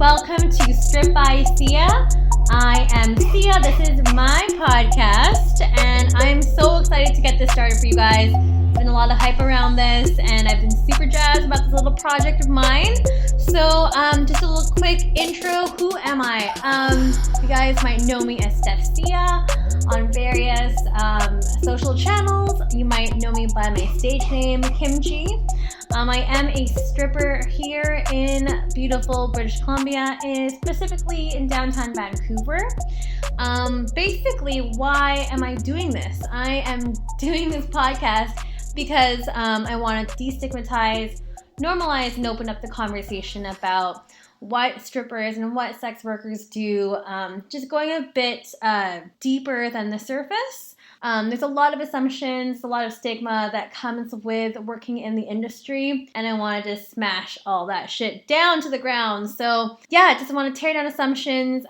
Welcome to Strip by Sia. I am Sia. This is my podcast, and I'm so excited to get this started for you guys. There's been a lot of hype around this, and I've been super jazzed about this little project of mine. So, just a little quick intro. Who am I? You guys might know me as Steph Sia on various social channels. You might know me by my stage name, Kimchi. I am a stripper here in beautiful British Columbia, specifically in downtown Vancouver. Basically, why am I doing this? I am doing this podcast because I want to destigmatize, normalize, and open up the conversation about what strippers and what sex workers do, just going a bit deeper than the surface. There's a lot of assumptions, a lot of stigma that comes with working in the industry, and I wanted to smash all that shit down to the ground. So yeah, just want to tear down assumptions,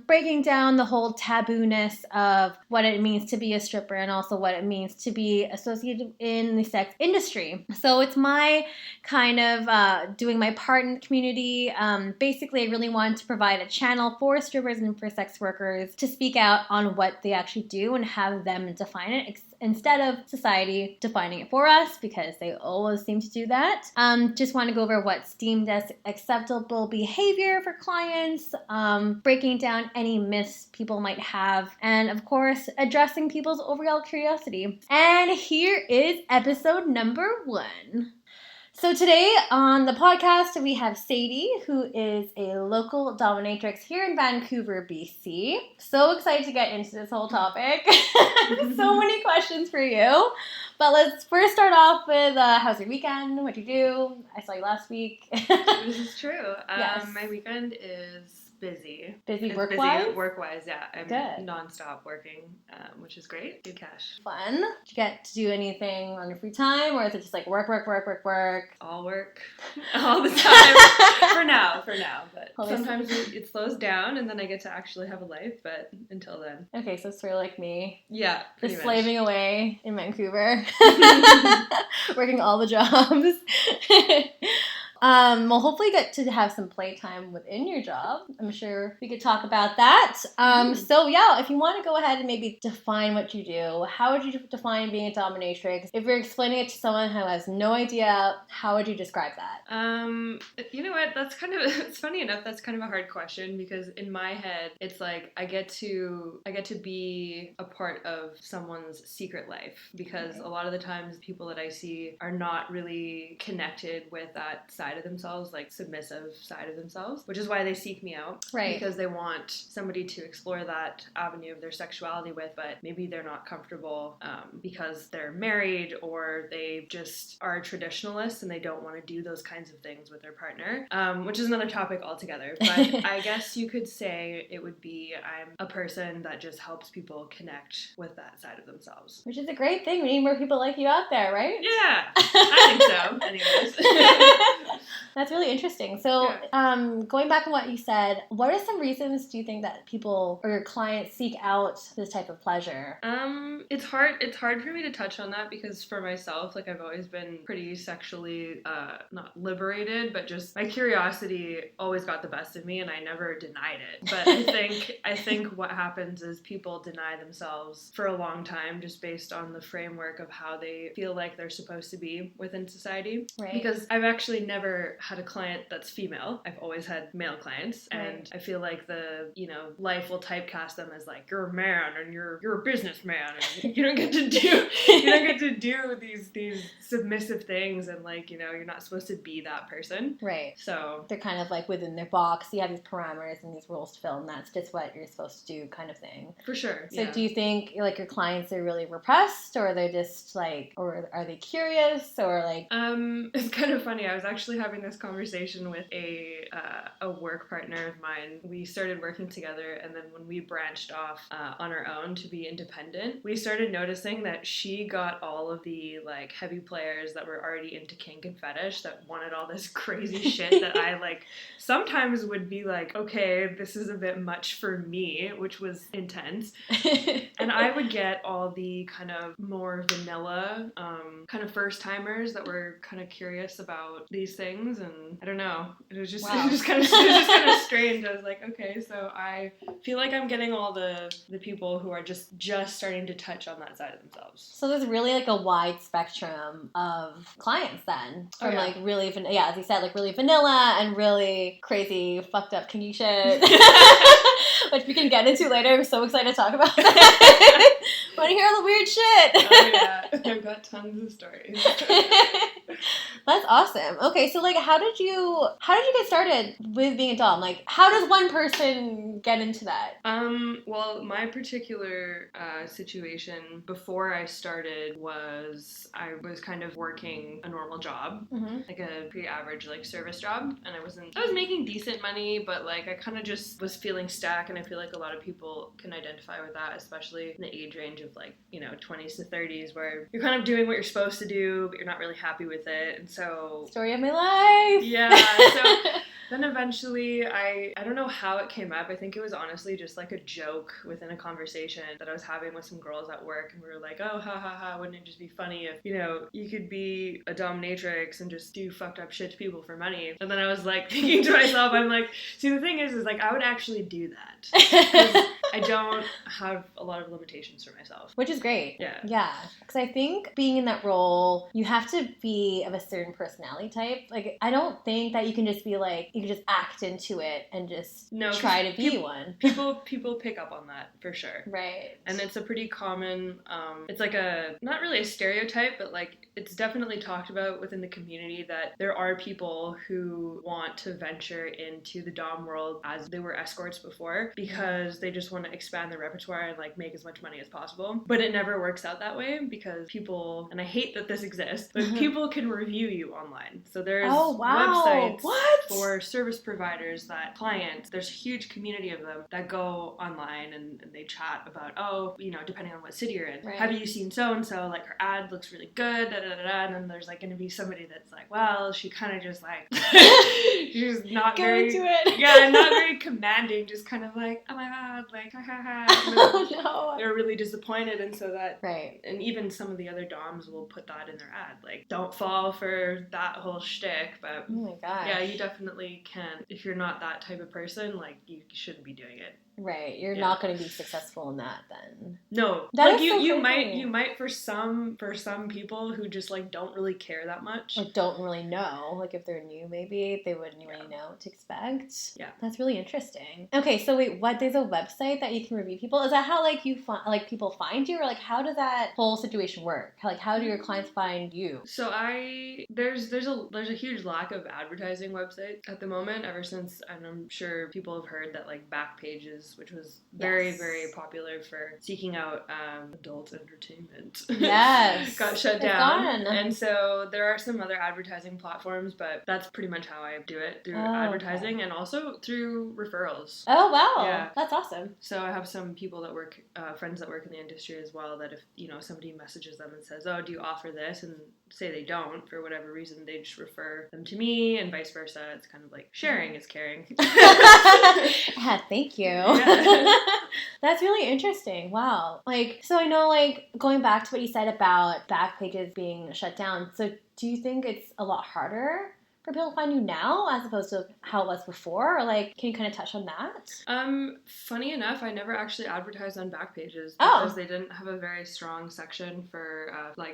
breaking down the whole taboo-ness of what it means to be a stripper and also what it means to be associated in the sex industry. So it's my kind of doing my part in the community. Basically, I really wanted to provide a channel for strippers and for sex workers to speak out on what they actually do and have them define it instead of society defining it for us, because they always seem to do that. Just want to go over what's deemed as acceptable behavior for clients, breaking down any myths people might have, and of course, addressing people's overall curiosity. And here is episode number 1. So today on the podcast, we have Sadie, who is a local dominatrix here in Vancouver, BC. So excited to get into this whole topic. So many questions for you. But let's first start off with how's your weekend? What'd you do? I saw you last week. This is true. Yes. My weekend is busy. Busy work-wise? Busy work-wise, yeah. I'm Good. Non-stop working, which is great. Good cash. Fun. Did you get to do anything on your free time, or is it just like work? All work. All the time. For now. But Holy sometimes it slows down, and then I get to actually have a life, but until then. Okay, so it's sort of like me. Yeah, pretty Just much. slaving away in Vancouver. Working all the jobs. Well, hopefully you get to have some playtime within your job. I'm sure we could talk about that. So yeah, if you want to go ahead and maybe define what you do, how would you define being a dominatrix? If you're explaining it to someone who has no idea, how would you describe that? You know what? That's kind of, it's funny enough, that's kind of a hard question, because in my head, it's like I get to be a part of someone's secret life, because a lot of the times people that I see are not really connected with that side of themselves, like submissive side of themselves, which is why they seek me out. Right. Because they want somebody to explore that avenue of their sexuality with, but maybe they're not comfortable because they're married, or they just are traditionalists and they don't want to do those kinds of things with their partner, which is another topic altogether. But I guess you could say it would be, I'm a person that just helps people connect with that side of themselves. Which is a great thing. We need more people like you out there, right? Yeah, I think so. Anyways. That's really interesting. So, going back on what you said, what are some reasons do you think that people or your clients seek out this type of pleasure? It's hard for me to touch on that, because for myself, like, I've always been pretty sexually not liberated, but just my curiosity always got the best of me, and I never denied it. But I think what happens is people deny themselves for a long time, just based on the framework of how they feel like they're supposed to be within society. Right. Because I've actually never had a client that's female. I've always had male clients, and I feel like life will typecast them as like, you're a man and you're a businessman, and you don't get to do these submissive things, and like, you're not supposed to be that person. Right. So they're kind of like within their box. You have these parameters and these rules to fill, and that's just what you're supposed to do, kind of thing. For sure. So yeah. do you think like your clients are really repressed, or they're just like, or are they curious, or like? It's kind of funny. I was actually having this conversation with a work partner of mine. We started working together, and then when we branched off on our own to be independent, we started noticing that she got all of the like heavy players that were already into kink and fetish, that wanted all this crazy shit that I like sometimes would be like, okay, this is a bit much for me, which was intense. And I would get all the kind of more vanilla kind of first timers that were kind of curious about these things. things, and I don't know. It was just Wow. it was just kind of strange. I was like, okay, so I feel like I'm getting all the people who are just starting to touch on that side of themselves. So there's really like a wide spectrum of clients then, from like really as you said, like really vanilla and really crazy, fucked up, kinky shit, which we can get into later. I'm so excited to talk about that. Want to hear all the weird shit? Oh yeah, I've got tons of stories. That's awesome. Okay, so like, how did you get started with being a dom? Like, how does one person get into that? Well, my particular situation before I started was I was kind of working a normal job, like a pretty average like service job, and I was making decent money, but like I kind of just was feeling stuck, and I feel like a lot of people can identify with that, especially in the age range of like 20s to 30s, where you're kind of doing what you're supposed to do, but you're not really happy with it, and so story of my life. Yeah. So then eventually, I don't know how it came up. I think it was honestly just like a joke within a conversation that I was having with some girls at work, and we were like, oh, ha ha ha, wouldn't it just be funny if, you could be a dominatrix and just do fucked up shit to people for money? And then I was like thinking to myself, I'm like, see, the thing is like I would actually do that. 'Cause I don't have a lot of limitations for myself. Which is great. Yeah. Yeah. Because I think being in that role, you have to be of a certain personality type. Like, I don't think that you can just be like, you can just act into it and just try to be one. People pick up on that for sure. Right. And it's a pretty common, it's like not really a stereotype, but like it's definitely talked about within the community that there are people who want to venture into the dom world as they were escorts before because they just want to expand their repertoire and like make as much money as possible. But it never works out that way because people, and I hate that this exists, but people can review you online. So there's websites for service providers that clients, there's a huge community of them that go online and they chat about, depending on what city you're in, have you seen so-and-so, like her ad looks really good, da da da da, and then there's like going to be somebody that's like, well, she kind of just like, she's not very, into it. Yeah, not very commanding, just kind of like, oh my god, like, ha ha ha. Oh no. They're really disappointed, and so that, right. And even some of the other doms will put that in their ad, like, don't fall for that whole shtick, but oh my gosh. yeah, you definitely can. If you're not that type of person, like, you shouldn't be doing it. Right, you're not going to be successful in that then. No, that like you might for some people who just like don't really care that much, or don't really know. Like if they're new, maybe they wouldn't really know what to expect. Yeah, that's really interesting. Okay, so wait, there's a website that you can review people? Is that how like you people find you, or like how does that whole situation work? How do your clients find you? So there's a huge lack of advertising websites at the moment. Ever since, and I'm sure people have heard that like Backpages, which was very, very popular for seeking out adult entertainment. Yes. Got shut down. And so there are some other advertising platforms, but that's pretty much how I do it, through advertising and also through referrals. Oh, wow. Yeah. That's awesome. So I have some people that work, friends that work in the industry as well, that if, somebody messages them and says, oh, do you offer this? And say they don't, for whatever reason, they just refer them to me and vice versa. It's kind of like sharing is caring. Thank you. Yeah. That's really interesting. Wow. So I know, going back to what you said about Backpages being shut down, so do you think it's a lot harder for people to find you now as opposed to how it was before? Or can you kind of touch on that? Funny enough, I never actually advertised on Backpages because they didn't have a very strong section for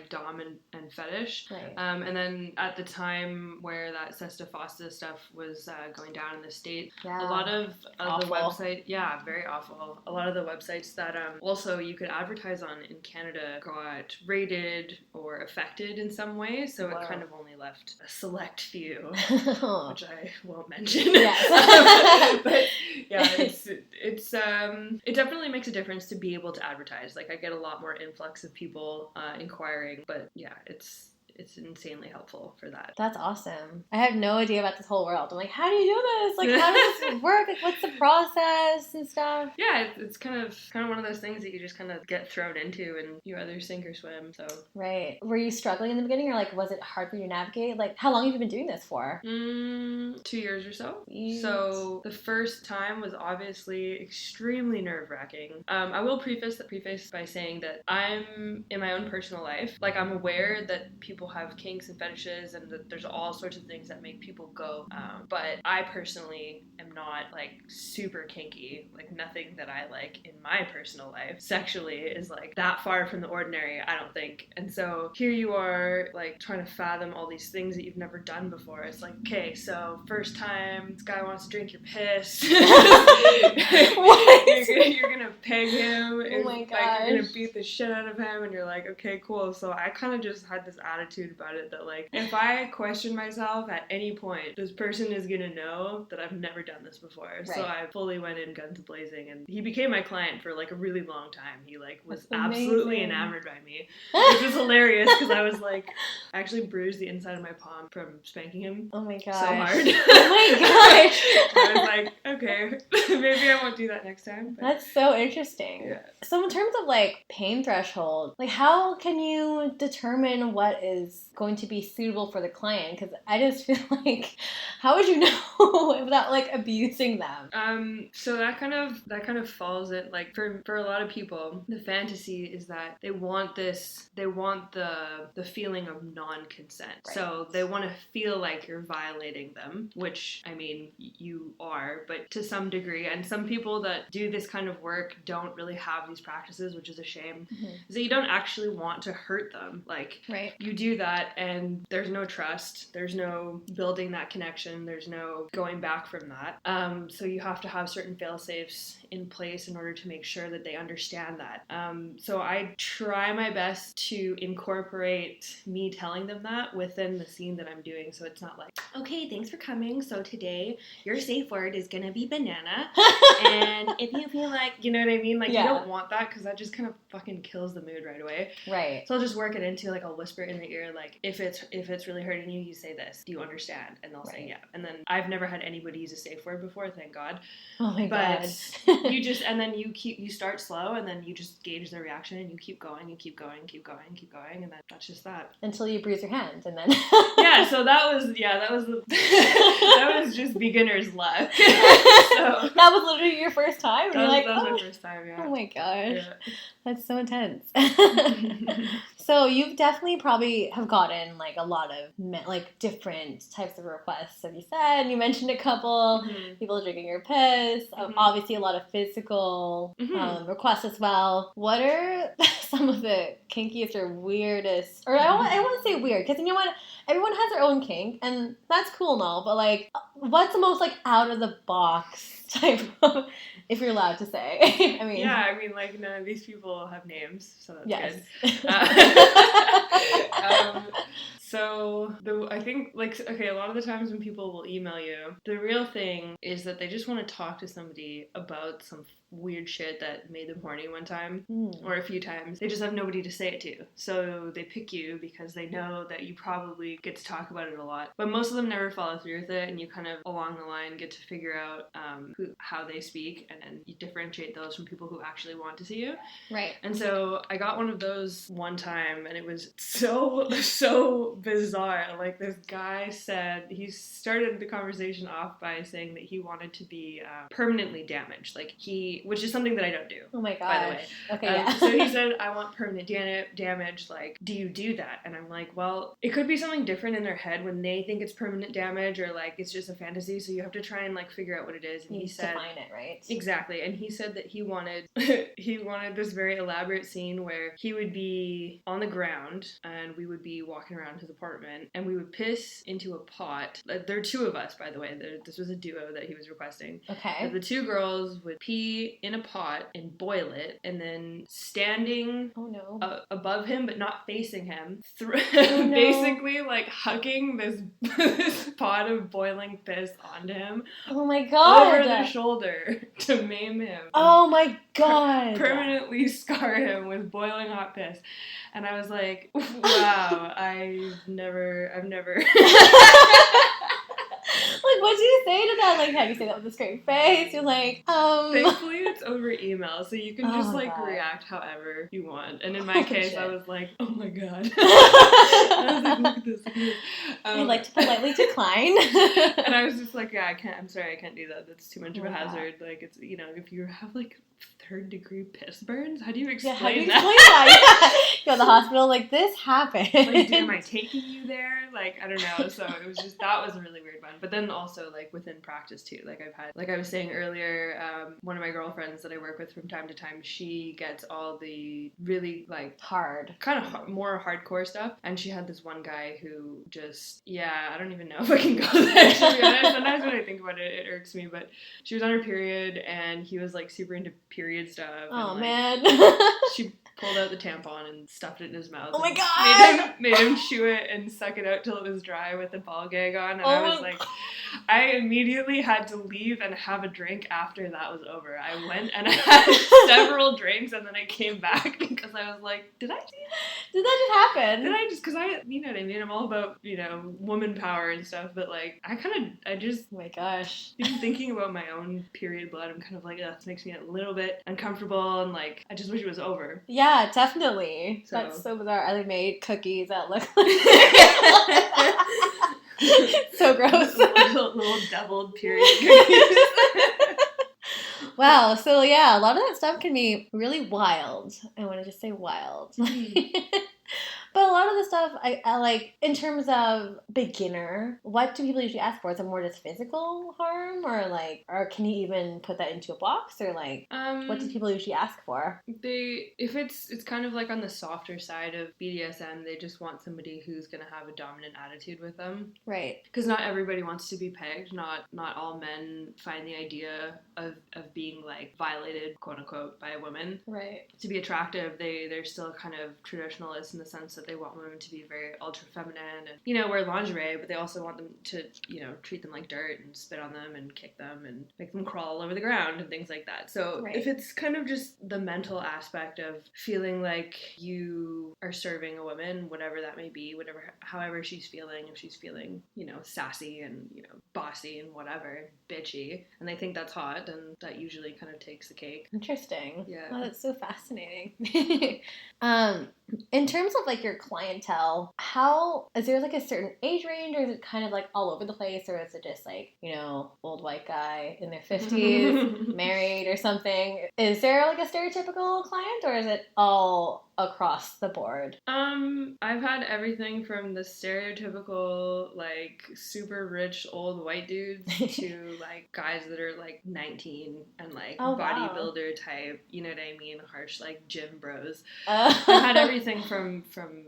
dom and fetish. Right. And then at the time where that Sesta Fosta stuff was going down in the States, a lot of the website, very awful. A lot of the websites that also you could advertise on in Canada got raided or affected in some way, so it kind of only left a select few. Which I won't mention. Yes. But yeah, it definitely makes a difference to be able to advertise. I get a lot more influx of people inquiring, but yeah, it's insanely helpful for that. That's awesome. I have no idea about this whole world. I'm like, how do you do this? How does this work? What's the process and stuff? Yeah, it's kind of one of those things that you just kind of get thrown into and you either sink or swim, so. Right. Were you struggling in the beginning, or was it hard for you to navigate? How long have you been doing this for? 2 years or so. Yeet. So the first time was obviously extremely nerve-wracking. I will preface by saying that I'm, in my own personal life, I'm aware that people people have kinks and fetishes, and that there's all sorts of things that make people go. But I personally am not like super kinky. Like nothing that I like in my personal life sexually is like that far from the ordinary, I don't think. And so here you are like trying to fathom all these things that you've never done before. It's like, okay, so first time this guy wants to drink your piss. What? You're gonna peg him. Oh my Like, gosh. you're gonna beat the shit out of him, and you're like, okay, cool. So I kind of just had this attitude about it that like, if I question myself at any point, this person is gonna know that I've never done this before. Right. So I fully went in guns blazing, and he became my client for like a really long time. He like was absolutely enamored by me, which was hilarious because I was like, I actually bruised the inside of my palm from spanking him. Oh my gosh. So hard. Oh my gosh. I was like, okay, maybe I won't do that next time. But that's so interesting. Yeah. So in terms of like pain threshold, like how can you determine what is going to be suitable for the client? Because I just feel like, how would you know without like abusing them? So that kind of falls in like for a lot of people, the fantasy is that they want the feeling of non-consent. Right. So they want to feel like you're violating them, which I mean you are, but to some degree. And some people that do this kind of work don't really have these practices, which is a shame. Mm-hmm. So you don't actually want to hurt them. Like, right. You do that and there's no trust, there's no building that connection, there's no going back from that. So you have to have certain fail-safes in place in order to make sure that they understand that. So I try my best to incorporate me telling them that within the scene that I'm doing, so it's not like, okay, thanks for coming, so today your safe word is gonna be banana, and if you feel like, you know what I mean, like, yeah. You don't want that, because that just kind of fucking kills the mood right away. Right. So I'll just work it into, like, I'll whisper in the ear, like, if it's really hurting you, you say this, do you understand? And they'll say yeah. And then I've never had anybody use a safe word before, thank God. Oh my God. You just, and then you start slow, and then you just gauge their reaction, and you keep going, and then that's just that. Until you bruise your hand, and then... Yeah, so that was just beginner's luck. So, that was literally your first time? That was my first time, yeah. Oh my gosh. Yeah. That's so intense. So you've definitely probably have gotten like a lot of like different types of requests, as you said. You mentioned a couple, people drinking your piss, obviously a lot of physical requests as well. What are some of the kinkiest or weirdest, or I want to say weird, because you know what? Everyone has their own kink, and that's cool and all, but like, what's the most like out of the box type of, if you're allowed to say? I mean, yeah, I mean, like, none of these people have names, so that's good. So I think, like, okay, a lot of the times when people will email you, the real thing is that they just want to talk to somebody about some weird shit that made them horny one time or a few times. They just have nobody to say it to, so they pick you because they know that you probably get to talk about it a lot, but most of them never follow through with it, and you kind of along the line get to figure out how they speak, and then you differentiate those from people who actually want to see you. Right. And so I got one of those one time, and it was so bizarre. Like, this guy said, he started the conversation off by saying that he wanted to be permanently damaged, like which is something that I don't do. Oh my gosh. By the way. Okay, yeah. So he said, I want permanent damage, like, do you do that? And I'm like, well, it could be something different in their head when they think it's permanent damage, or like it's just a fantasy, so you have to try and like figure out what it is. And he said, define it, right? Exactly. And he said that he wanted this very elaborate scene where he would be on the ground and we would be walking around his apartment and we would piss into a pot. There are two of us, by the way. This was a duo that he was requesting. Okay. But the two girls would pee in a pot and boil it, and then standing above him but not facing him, basically like hugging this pot of boiling piss onto him. Oh my God. Over the shoulder to maim him. Oh my God. Permanently scar him with boiling hot piss. And I was like, wow, I've never. like, what do you say to that? Like, how do you say that with a straight face? You're like, Thankfully, it's over email, so you can just, like, God. react however you want. And in my case, shit. I was like, oh my god. I was like, look at this. I'd like to politely decline. And I was just like, yeah, I'm sorry, I can't do that. That's too much of a hazard. Like, it's, you know, if you have, like, 3rd-degree piss burns, how do you explain how do you that? explain that? You go to the hospital, like, this happened. Like, am I taking you there? Like, I don't know. So it was just, that was a really weird one. But then also, like, within practice, too. Like, I've had, like I was saying earlier, one of my girlfriends that I work with from time to time, she gets all the really, like, more hardcore stuff. And she had this one guy who just, I don't even know if I can go there, to be honest. Sometimes when I think about it, it irks me. But she was on her period, and he was, like, super into period stuff. Oh, and, like, man. She pulled out the tampon and stuffed it in his mouth. Oh my god! Made him chew it and suck it out till it was dry with the ball gag on. And I was like, I immediately had to leave and have a drink after that was over. I went and I had several drinks, and then I came back because I was like, did I do that? Did that just happen? Did I just, because you know what I mean? I'm all about, you know, woman power and stuff, but like, I just, oh my gosh. even thinking about my own period blood, I'm kind of like, this makes me a little bit uncomfortable, and like, I just wish it was over. Yeah, definitely. So. That's so bizarre. I made cookies that look like so gross. little deviled period cookies. Wow. So yeah, a lot of that stuff can be really wild. I want to just say wild. But a lot of the stuff I like, in terms of beginner, what do people usually ask for? Is it more just physical harm, or can you even put that into a box, or like, what do people usually ask for? If it's kind of like on the softer side of BDSM, they just want somebody who's gonna have a dominant attitude with them. Right. Because not everybody wants to be pegged. Not all men find the idea of being like violated, quote unquote, by a woman. Right. To be attractive, they're still kind of traditionalists in the sense that they want women to be very ultra feminine and, you know, wear lingerie, but they also want them to, you know, treat them like dirt and spit on them and kick them and make them crawl all over the ground and things like that. So if it's kind of just the mental aspect of feeling like you are serving a woman, whatever that may be, however she's feeling, if she's feeling, you know, sassy and, you know, bossy and whatever, bitchy, and they think that's hot, then that usually kind of takes the cake. Interesting. Yeah. Oh, that's so fascinating. In terms of like your clientele, how is there like a certain age range, or is it kind of like all over the place, or is it just like, you know, old white guy in their 50s, married or something? Is there like a stereotypical client, or is it all across the board? I've had everything from the stereotypical like super rich old white dudes to like guys that are like 19 and like bodybuilder type, you know what I mean, harsh like gym bros. I've had everything from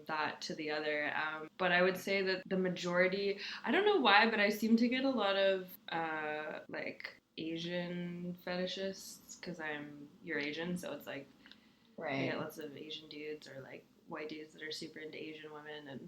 that to the other, but I would say that the majority, I don't know why, but I seem to get a lot of like Asian fetishists because you're Asian, so it's like I get lots of Asian dudes or like white dudes that are super into Asian women, and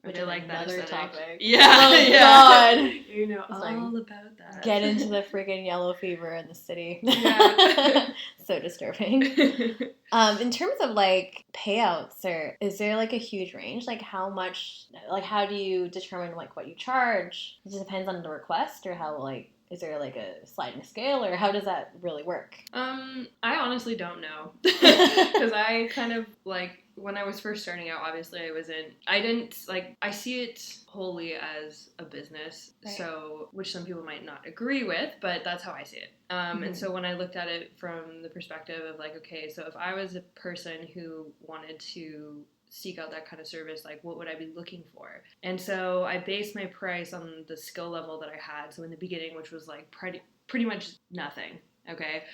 which is like that aesthetic. Topic. Yeah. Oh God. You know it's all like, about that. Get into the friggin' yellow fever in the city. Yeah. So disturbing. In terms of like payouts, is there like a huge range? Like how much? Like how do you determine like what you charge? It just depends on the request, or how like. Is there like a sliding scale, or how does that really work? I honestly don't know. Because I kind of like, when I was first starting out, obviously I see it wholly as a business, right. So, which some people might not agree with, but that's how I see it. And so when I looked at it from the perspective of like, okay, so if I was a person who wanted to seek out that kind of service, like what would I be looking for? And so I based my price on the skill level that I had. So in the beginning, which was like pretty much nothing, okay,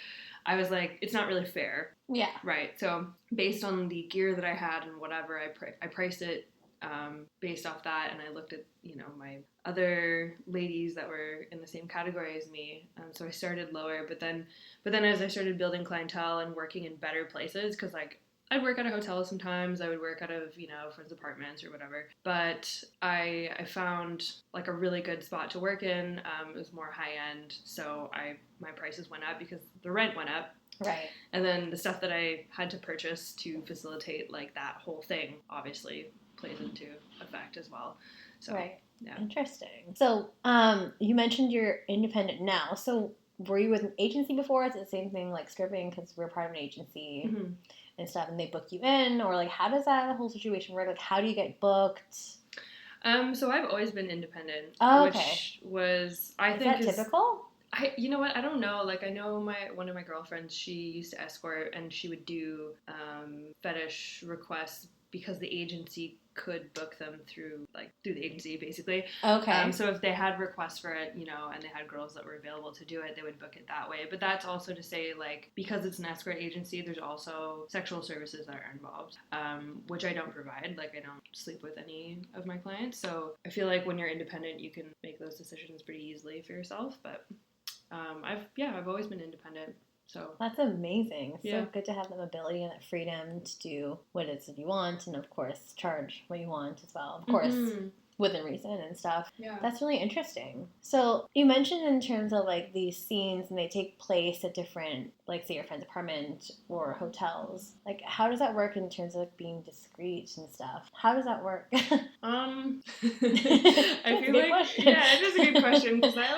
I was like, it's not really fair. Yeah. Right. So based on the gear that I had and whatever, I priced it based off that, and I looked at, you know, my other ladies that were in the same category as me. So I started lower, but then as I started building clientele and working in better places, because like I'd work at a hotel sometimes, I would work out of, you know, friends' apartments or whatever. But I found like a really good spot to work in. It was more high end, so my prices went up because the rent went up. Right. And then the stuff that I had to purchase to facilitate like that whole thing obviously plays into effect as well. So. Right. Yeah. Interesting. So, you mentioned you're independent now. So, were you with an agency before? Is it the same thing like stripping because we're part of an agency and stuff, and they book you in, or like how does that whole situation work? Like, how do you get booked? So I've always been independent, which was Is that typical? You know what? I don't know. Like, I know one of my girlfriends, she used to escort, and she would do fetish requests because the agency could book them through the agency, basically. Okay. So if they had requests for it, you know, and they had girls that were available to do it, they would book it that way. But that's also to say, like, because it's an escort agency, there's also sexual services that are involved, which I don't provide. Like, I don't sleep with any of my clients. So I feel like when you're independent, you can make those decisions pretty easily for yourself. But I've always been independent. So that's amazing. Yeah. So good to have that ability and that freedom to do what it is that you want, and of course charge what you want as well. Of course, within reason and stuff. Yeah. That's really interesting. So you mentioned in terms of like these scenes, and they take place at different, like say your friend's apartment or hotels. Like, how does that work in terms of like being discreet and stuff? How does that work? I feel like question. Yeah, it is a good question because I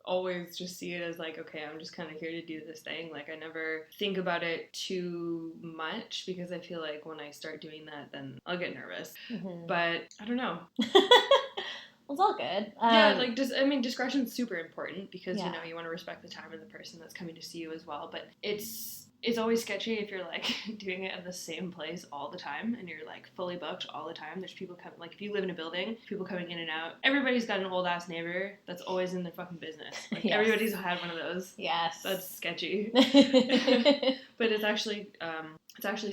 always just see it as like, okay, I'm just kind of here to do this thing. Like, I never think about it too much because I feel like when I start doing that, then I'll get nervous. But I don't know. Well, it's all good. Discretion's super important because Yeah. you know you want to respect the time of the person that's coming to see you as well. But it's always sketchy if you're like doing it at the same place all the time and you're like fully booked all the time. There's people coming, like if you live in a building, people coming in and out. Everybody's got an old ass neighbor that's always in their fucking business. Like Yes. Everybody's had one of those. Yes. That's sketchy. But it's actually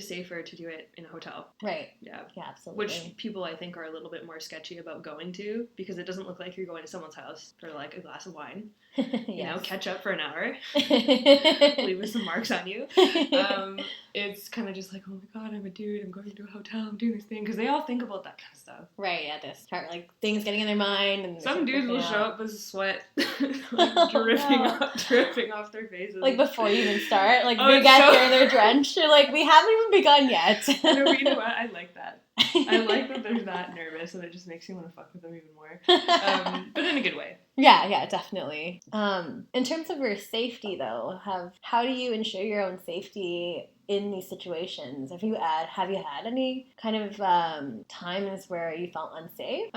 safer to do it in a hotel. Right. Yeah. Yeah, absolutely. Which people I think are a little bit more sketchy about going to because it doesn't look like you're going to someone's house for like a glass of wine. You know, catch up for an hour, leave with some marks on you. It's kind of just like, oh my god, I'm a dude, I'm going to a hotel, I'm doing this thing, because they all think about that kind of stuff. Right, yeah, they start like things getting in their mind, and some dudes will show up with sweat like, dripping off their faces. Like before you even start, like big guys there, they're drenched. You're like, we haven't even begun yet. No, but you know what? I like that. I like that they're that nervous, and it just makes me want to fuck with them even more. But in a good way. Yeah, definitely. In terms of your safety, though, how do you ensure your own safety in these situations? Have you had any kind of times where you felt unsafe?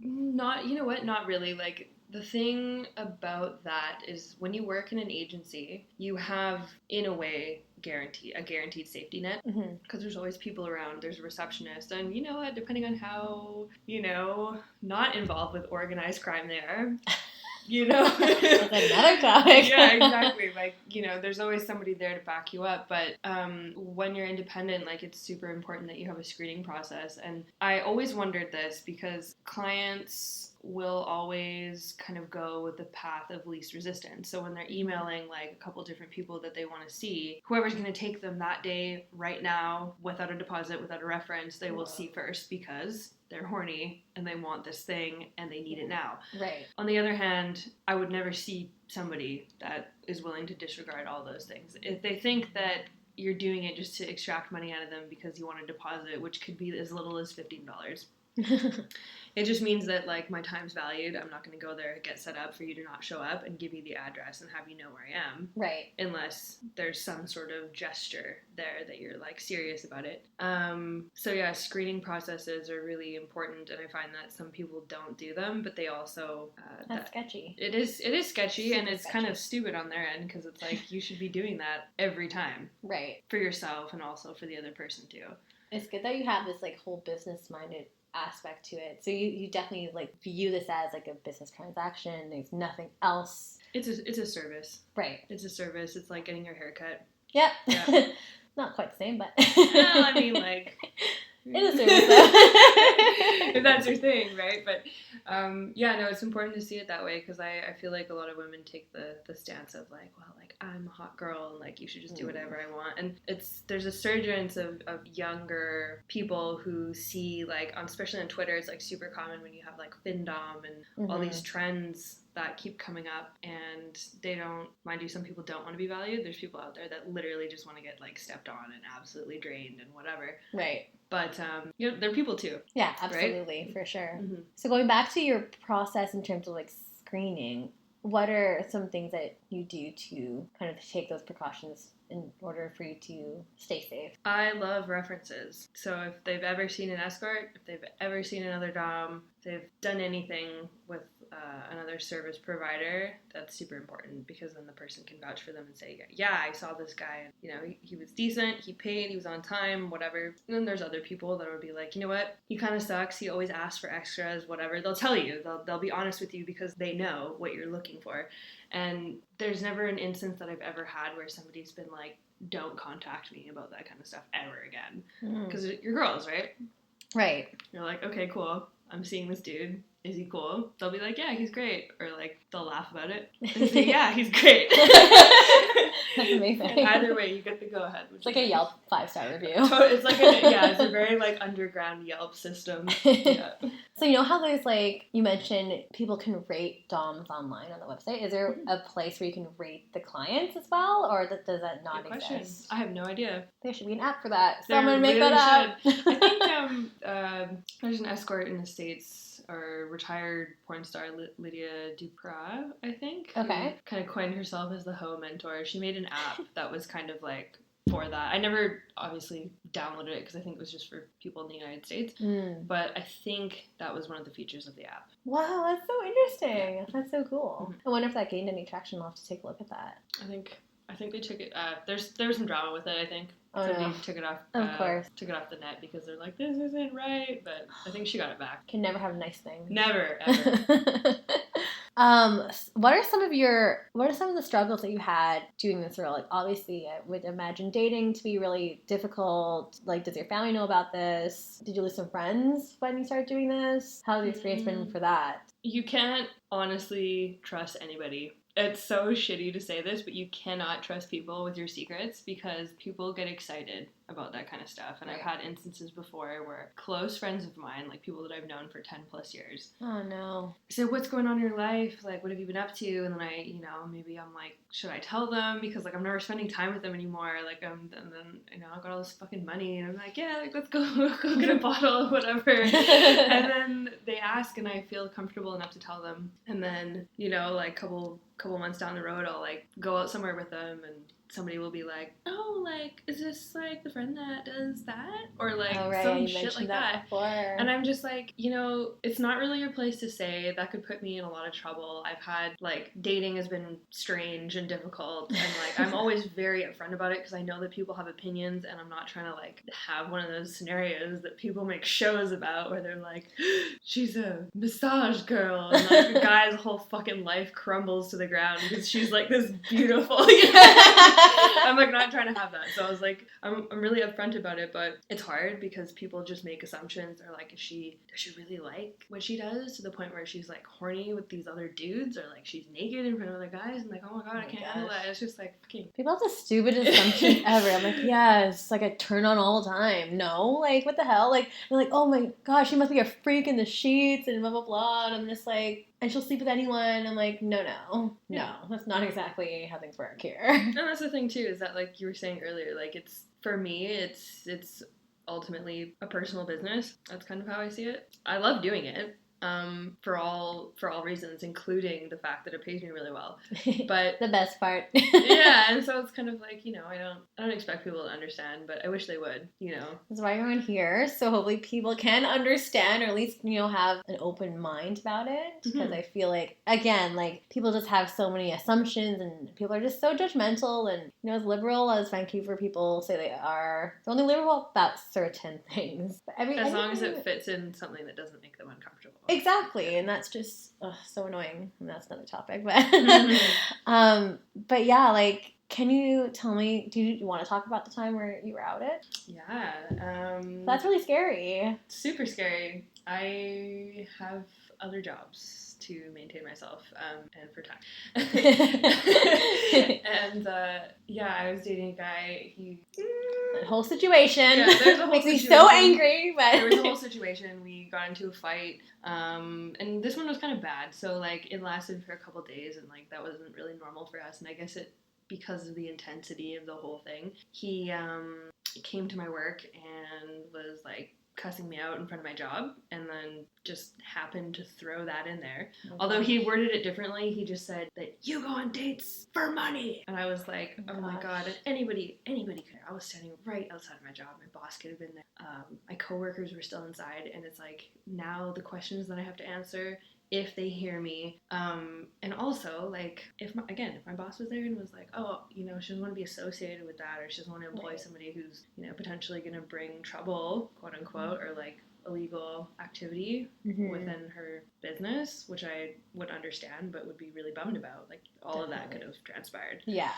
Not really. Like, the thing about that is when you work in an agency, you have, in a way, a guaranteed safety net, because there's always people around. There's a receptionist, and you know what, depending on how not involved with organized crime they are, that's another topic. Yeah, exactly. Like, there's always somebody there to back you up. But when you're independent, like, it's super important that you have a screening process. And I always wondered this because clients will always kind of go with the path of least resistance. So when they're emailing like a couple different people that they want to see, whoever's going to take them that day, right now, without a deposit, without a reference, they will see first because they're horny and they want this thing and they need it now. Right. On the other hand, I would never see somebody that is willing to disregard all those things. If they think that you're doing it just to extract money out of them because you want a deposit, which could be as little as $15. It just means that, like, my time's valued. I'm not going to go there, get set up for you to not show up and give you the address and have you know where I am. Right. Unless there's some sort of gesture there that you're, like, serious about it. So, yeah, screening processes are really important, and I find that some people don't do them, but they also... That's sketchy. It is sketchy, and it's kind of stupid on their end, because it's like, you should be doing that every time. Right. For yourself and also for the other person, too. It's good that you have this, like, whole business-minded aspect to it. So you definitely like view this as like a business transaction. There's nothing else. It's a service. Right. It's a service. It's like getting your hair cut. Yep. Yeah. Not quite the same, but well, I mean, like, it is a service though. If that's your thing, right? But it's important to see it that way, because I feel like a lot of women take the stance of like, well, like, I'm a hot girl and like you should just do whatever I want, and there's a surgence of younger people who see, like, especially on Twitter, it's like super common when you have like findom and all these trends that keep coming up, and they don't, mind you, some people don't want to be valued. There's people out there that literally just want to get like stepped on and absolutely drained and whatever. Right. But they're people too. Yeah, absolutely, right? For sure. Mm-hmm. So going back to your process in terms of like screening, what are some things that you do to kind of take those precautions in order for you to stay safe? I love references. So if they've ever seen an escort, if they've ever seen another dom, if they've done anything with another service provider, that's super important, because then the person can vouch for them and say, yeah, I saw this guy, and, you know, he was decent, he paid, he was on time, whatever. And then there's other people that would be like, you know what, he kind of sucks, he always asks for extras, whatever. They'll tell you, they'll be honest with you because they know what you're looking for. And there's never an instance that I've ever had where somebody's been like, don't contact me about that kind of stuff ever again. Because you're girls, right? Right. You're like, okay, cool, I'm seeing this dude. Is he cool? They'll be like, yeah, he's great. Or like, they'll laugh about it and say, yeah, he's great. That's amazing. And either way, you get the go ahead. It's like a Yelp 5-star review. It's like it's a very like underground Yelp system. Yeah. So you know how there's like, you mentioned people can rate DOMs online on the website. Is there a place where you can rate the clients as well, or does that not Good question. exist? I have no idea. There should be an app for that. There Someone make really that up. I think there's an escort in the States, or retired porn star Lydia Duprat, I think. Okay. Kind of coined herself as the hoe mentor. She made an app that was kind of like for that. I never obviously downloaded it because I think it was just for people in the United States. But I think that was one of the features of the app. Wow, that's so interesting. That's so cool. I wonder if that gained any traction. I'll have to take a look at that. I think they took it. There was some drama with it, I think. Oh, Somebody no. took it off. Of course. Took it off the net because they're like, this isn't right. But I think she got it back. Can never have nice things. Never, ever. What are some of the struggles that you had doing this role? Like, obviously, I would imagine dating to be really difficult. Like, does your family know about this? Did you lose some friends when you started doing this? How's the experience been for that? You can't honestly trust anybody. It's so shitty to say this, but you cannot trust people with your secrets, because people get excited about that kind of stuff. And Right. I've had instances before where close friends of mine, like people that I've known for 10 plus years, Oh, no. say, what's going on in your life? Like, what have you been up to? And then maybe I'm like, should I tell them? Because like, I'm never spending time with them anymore. Like, and then, I've got all this fucking money, and I'm like, yeah, like, let's go get a bottle, whatever. And then they ask, and I feel comfortable enough to tell them. And then, like couple months down the road, I'll like go out somewhere with them, and somebody will be like, oh, like, is this like the friend that does that? Or like some shit like that. Before. And I'm just like, it's not really your place to say. That could put me in a lot of trouble. I've had, like, dating has been strange and difficult, and like, I'm always very upfront about it because I know that people have opinions, and I'm not trying to like have one of those scenarios that people make shows about where they're like, she's a massage girl, and like the guy's whole fucking life crumbles to the ground because she's like this beautiful. I'm like not trying to have that. So I was like, I'm really upfront about it, but it's hard because people just make assumptions. They're like, does she really like what she does, to the point where she's like horny with these other dudes, or like she's naked in front of other guys, and like, oh my god, I can't handle that. It's just like, fucking. People have the stupidest assumptions ever. I'm like, yes, like I turn on all the time. No, like what the hell? Like, they're like, oh my gosh, she must be a freak in the sheets and blah blah blah. And I'm just like, and she'll sleep with anyone. I'm like, no, that's not exactly how things work here. And that's the thing too, is that like you were saying earlier, like it's, for me, it's ultimately a personal business. That's kind of how I see it. I love doing it. For all reasons, including the fact that it pays me really well. But the best part. Yeah, and so it's kind of like, I don't expect people to understand, but I wish they would, That's why you're on here, so hopefully people can understand, or at least, have an open mind about it, because I feel like, again, like, people just have so many assumptions, and people are just so judgmental, and, as liberal as Vancouver people say they are, they're only liberal about certain things. But as long as it fits in something that doesn't make them uncomfortable. Exactly, and that's just so annoying, and that's another topic, but but yeah, like, can you tell me, do you want to talk about the time where you were out it? Yeah. That's really scary. Super scary. I have other jobs just to maintain myself and for time. And I was dating a guy. That whole situation. Yeah, there's a whole makes situation. me so angry. But there was a whole situation. We got into a fight, and this one was kind of bad. So like it lasted for a couple days, and like that wasn't really normal for us. And I guess because of the intensity of the whole thing, he came to my work and was like cussing me out in front of my job, and then just happened to throw that in there. Okay. Although he worded it differently, he just said that you go on dates for money. And I was like, oh my god, and anybody could. I was standing right outside of my job. My boss could have been there. My coworkers were still inside, and it's like now the questions that I have to answer if they hear me, and also like if my boss was there and was like, oh, she doesn't want to be associated with that, or she doesn't want to employ somebody who's potentially going to bring trouble, quote unquote, or like illegal activity within her business, which I would understand but would be really bummed about. Like all of that could have transpired. Yeah.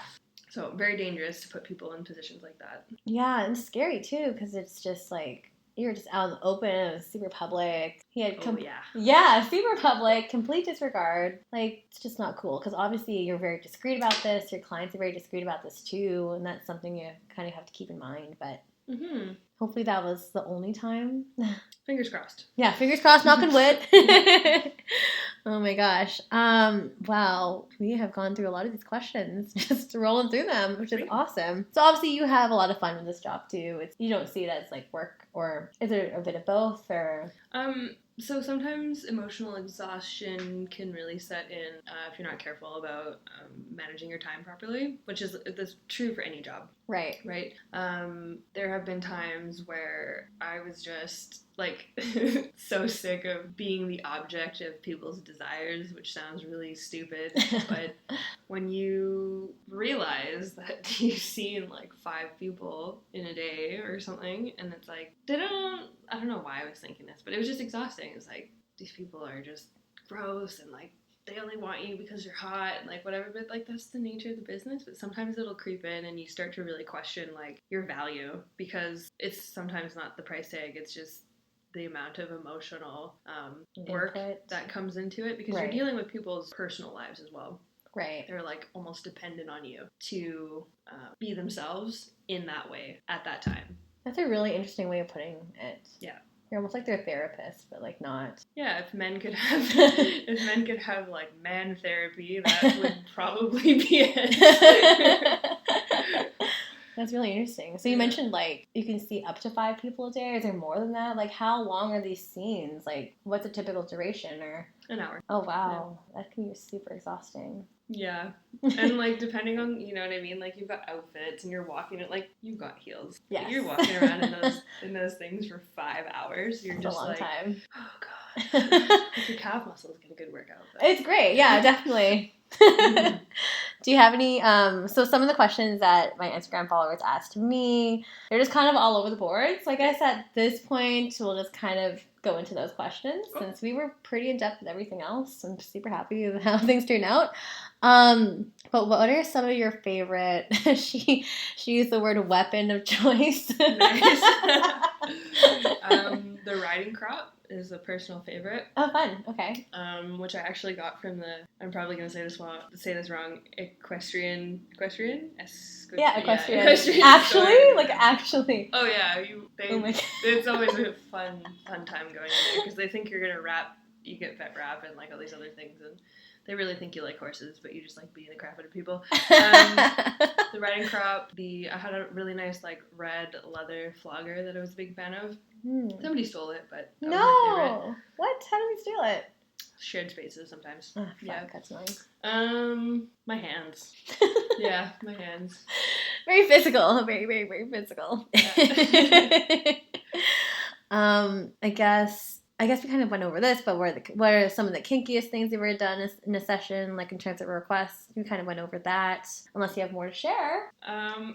So very dangerous to put people in positions like that. Yeah, and scary too, because it's just like you're just out in the open. It was super public. He had super public, complete disregard. Like, it's just not cool, because obviously you're very discreet about this. Your clients are very discreet about this too, and that's something you kind of have to keep in mind. But hopefully that was the only time. Fingers crossed. Yeah, fingers crossed, knock on wood. Oh my gosh. Wow, we have gone through a lot of these questions, just rolling through them, which is awesome. So obviously you have a lot of fun with this job too. You don't see it as like work, or is it a bit of both, or? So sometimes emotional exhaustion can really set in if you're not careful about managing your time properly, which is true for any job. Right. Right. There have been times where I was just like so sick of being the object of people's desires, which sounds really stupid, but when you realize that you've seen like 5 people in a day or something, and it's like I don't know why I was thinking this, but it was just exhausting. It's like these people are just gross, and like they only want you because you're hot and like whatever, but like that's the nature of the business. But sometimes it'll creep in and you start to really question like your value, because it's sometimes not the price tag, it's just the amount of emotional work that comes into it, because you're dealing with people's personal lives as well. Right. They're like almost dependent on you to be themselves in that way at that time. That's a really interesting way of putting it. Yeah. You're almost like their therapist, but like not. Yeah, if men could have like man therapy, that would probably be it. That's really interesting. So you mentioned like you can see up to 5 people a day. Is there more than that? Like how long are these scenes? Like what's a typical duration? Or an hour. Oh wow, that can be super exhausting. Yeah, and like depending on, you know what I mean, like you've got outfits and you're walking it, like you've got heels. Yes. You're walking around in those things for 5 hours. You're just like, time. Oh god, like your calf muscles get a good workout. But. It's great, yeah, definitely. Do you have any, so some of the questions that my Instagram followers asked me, they're just kind of all over the board. So I guess at this point, we'll just kind of go into those questions since we were pretty in-depth with everything else. I'm super happy with how things turned out. But what are some of your favorite, she used the word weapon of choice. Nice. The riding crop is a personal favorite. Oh, fun. Okay. Which I actually got from I'm probably going to say this wrong, equestrian? Equestrian. Actually? Store. Like, actually. Oh, yeah. It's always a fun time going in there, because they think you're going to rap, you get vet rap and, like, all these other things, and they really think you like horses, but you just like beating the crap out of people. The riding crop, I had a really nice, like, red leather flogger that I was a big fan of. Somebody stole it, but that was my favorite. What? How did we steal it? Shared spaces sometimes. Oh, yeah, that's nice. My hands. Yeah, my hands. Very physical. Very, very, very physical. Yeah. I guess we kind of went over this, but what are some of the kinkiest things you've ever done in a session, like in terms of requests? We kind of went over that, unless you have more to share. I'm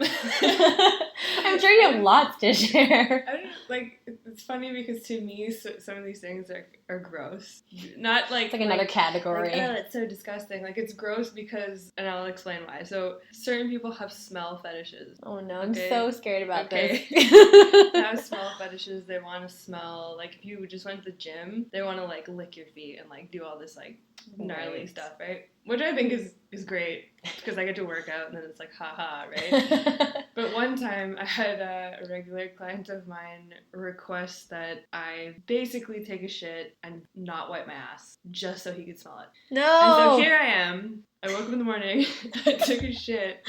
sure you have lots to share. I don't know, like, it's funny because to me, some of these things are gross. Not like... It's like another category. Like, oh, it's so disgusting. Like, it's gross because... And I'll explain why. So, certain people have smell fetishes. Oh, no. I'm so scared about this. They have smell fetishes. They want to smell... Like, if you just went to the gym, they want to, like, lick your feet and, like, do all this, like, gnarly stuff, right? Which I think is great because I get to work out and then it's like, haha, right? But one time I had a regular client of mine request that I basically take a shit and not wipe my ass just so he could smell it. No! And so here I am. I woke up in the morning, I took a shit,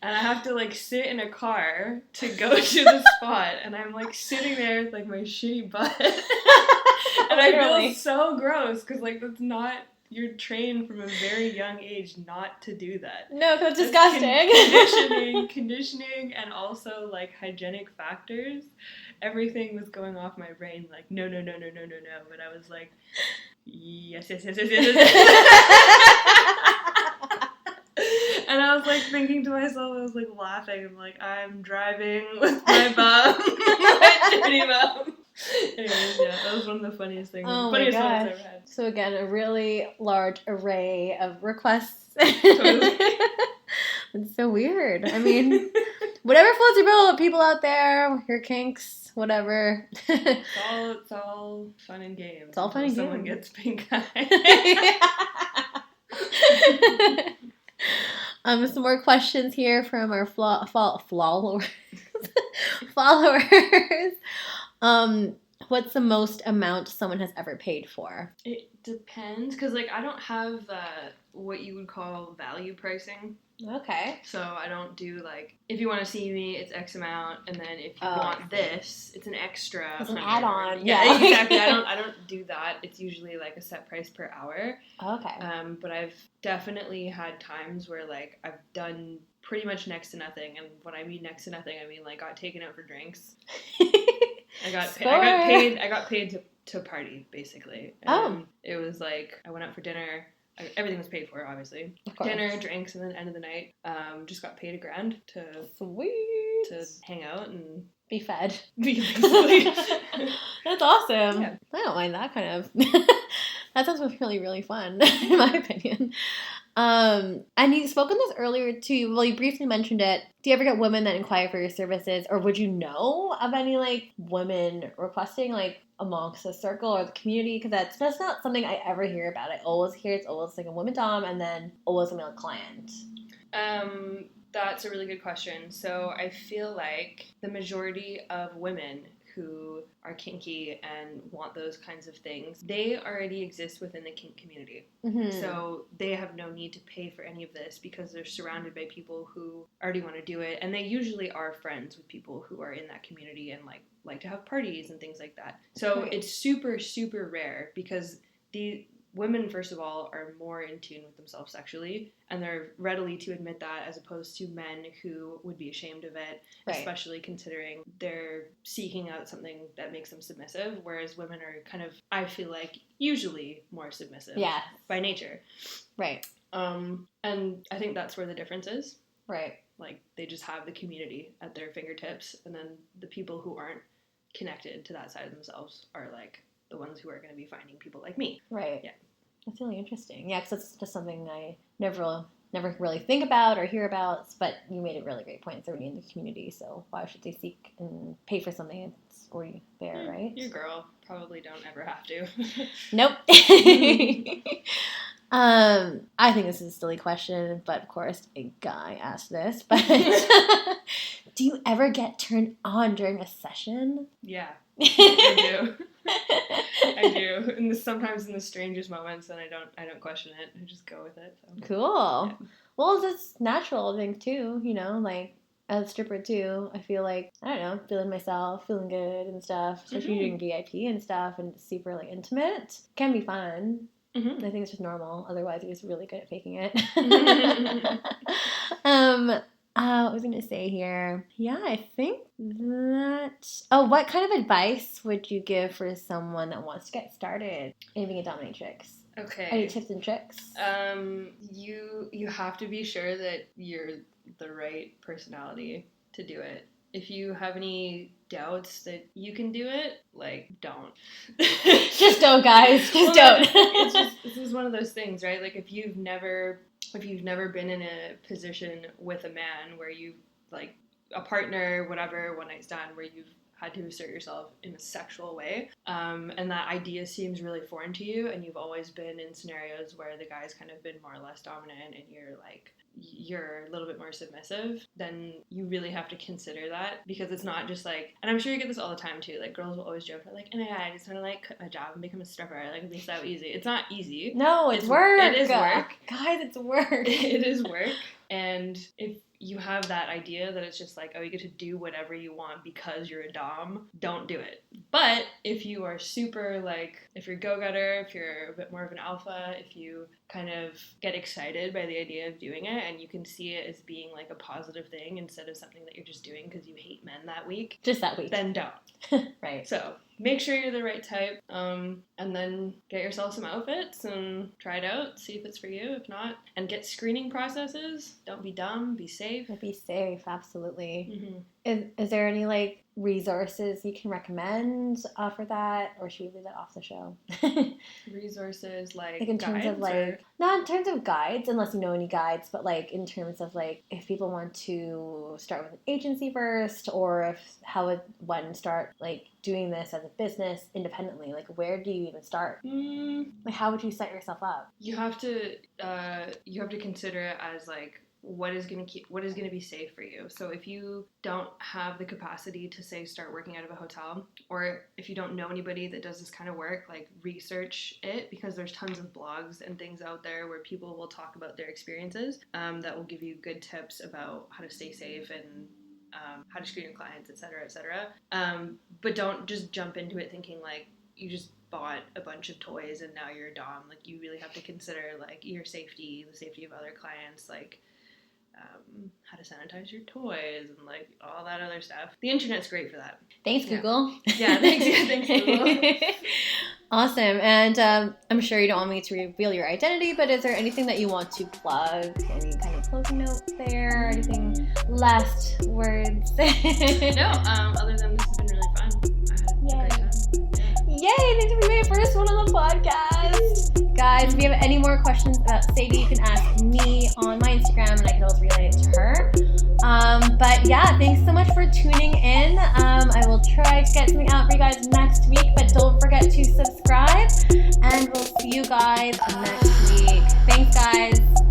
and I have to, like, sit in a car to go to the spot, and I'm, like, sitting there with, like, my shitty butt. And I feel so gross because, like, that's not... You're trained from a very young age not to do that. No, that's disgusting. Conditioning, and also, like, hygienic factors. Everything was going off my brain, like, no. But I was like, yes. And I was, like, thinking to myself, I was, like, laughing. I'm like, I'm driving with my bum, my dirty bum. Anyways, yeah, that was one of the funniest things. Oh funniest my ones gosh. I've ever had. So again, a really large array of requests. Totally. It's so weird. I mean, whatever floats your boat, people out there, your kinks, whatever. It's all fun and games. It's all fun and games. Someone gets pink eye. Some more questions here from our followers. What's the most amount someone has ever paid for? It depends, because, like, I don't have what you would call value pricing. Okay. So I don't do, like, if you want to see me, it's X amount, and then if you want this, it's an extra. It's an add-on. Yeah, exactly. I don't do that. It's usually, like, a set price per hour. Okay. But I've definitely had times where, like, I've done pretty much next to nothing, and when I mean next to nothing, I mean, like, got taken out for drinks. I got paid to party, basically. It was like I went out for dinner. Everything was paid for, obviously. Dinner, drinks, and then end of the night. Just got paid $1,000 to hang out and be fed. Basically. That's awesome. Yeah. I don't mind that kind of. That sounds really, really fun, in my opinion. And you spoke on this earlier too. Well, you briefly mentioned it. Do you ever get women that inquire for your services, or would you know of any, like, women requesting, like, amongst the circle or the community? Because that's not something I ever hear about. I always hear it's always like a woman dom and then always a male client. That's a really good question. So I feel like the majority of women who are kinky and want those kinds of things, they already exist within the kink community. Mm-hmm. So they have no need to pay for any of this because they're surrounded by people who already want to do it, and they usually are friends with people who are in that community and like to have parties and things like that. So It's super, super rare because the women, first of all, are more in tune with themselves sexually, and they're readily to admit that, as opposed to men who would be ashamed of it, especially considering they're seeking out something that makes them submissive, whereas women are kind of, I feel like, usually more submissive by nature. Right. And I think that's where the difference is. Right. Like, they just have the community at their fingertips, and then the people who aren't connected to that side of themselves are, like, the ones who are going to be finding people like me. Right. Yeah. That's really interesting. Yeah, because that's just something I never really think about or hear about, but you made a really great point. It's already in the community, so why should they seek and pay for something that's already there, right? Your girl probably don't ever have to. Nope. I think this is a silly question, but of course a guy asked this, but do you ever get turned on during a session? Yeah, I do. I do. And sometimes in the strangest moments, and I don't question it. I just go with it. So. Cool. Yeah. Well, it's natural, I think, too, you know, like, as a stripper, too, I feel like, I don't know, feeling myself, feeling good and stuff, especially doing VIP and stuff, and it's super, like, intimate. It can be fun. Mm-hmm. I think it's just normal. Otherwise, you're just really good at faking it. What was I going to say here? Yeah, I think that... Oh, what kind of advice would you give for someone that wants to get started in being a dominatrix? Okay. Any tips and tricks? You have to be sure that you're the right personality to do it. if you have any doubts that you can do it, like, don't. Just don't, guys. Just don't. It's just, this is one of those things, right? Like, if you've never been in a position with a man where you, like, a partner, whatever, one night stand, where you've had to assert yourself in a sexual way, and that idea seems really foreign to you, and you've always been in scenarios where the guy's kind of been more or less dominant and you're a little bit more submissive, then you really have to consider that, because it's not just like, and I'm sure you get this all the time too, like girls will always joke like, and I just want to like quit my job and become a stripper, like it's so easy. It's not easy. No, it's work. It is work. Guys, it's work. It is work. And if you have that idea that it's just like, oh, you get to do whatever you want because you're a dom, don't do it. But if you are super, like, if you're a go-getter, if you're a bit more of an alpha, if you kind of get excited by the idea of doing it and you can see it as being like a positive thing instead of something that you're just doing because you hate men that week. Just that week. Then don't. Right. So make sure you're the right type, and then get yourself some outfits and try it out, see if it's for you. If not, and get screening processes. Don't be dumb, be safe. Be safe, absolutely. Mm-hmm. Is there any like resources you can recommend for that, or should we leave that off the show? Resources like in terms of like, or... not in terms of guides, unless you know any guides, but like in terms of like if people want to start with an agency first, or if how would one start like doing this as a business independently, like where do you even start? Like how would you set yourself up? You have to consider it as like, what is going to be safe for you. So if you don't have the capacity to, say, start working out of a hotel, or if you don't know anybody that does this kind of work, like research it, because there's tons of blogs and things out there where people will talk about their experiences that will give you good tips about how to stay safe and how to screen your clients, etc., etc. But don't just jump into it thinking like you just bought a bunch of toys and now you're a dom. Like you really have to consider like your safety, the safety of other clients, like how to sanitize your toys and like all that other stuff. The internet's great for that. Thanks, Google. Yeah, thanks Google. Awesome. And I'm sure you don't want me to reveal your identity, but is there anything that you want to plug? Any kind of closing note there? Anything? Last words? No, other than this has been really fun. I had a great time. Yay! Thanks for being the first one on the podcast. Guys, if you have any more questions about Sadie, you can ask me on my Instagram, and I can always relay it to her. But yeah, thanks so much for tuning in. I will try to get something out for you guys next week, but don't forget to subscribe, and we'll see you guys next week. Thanks, guys.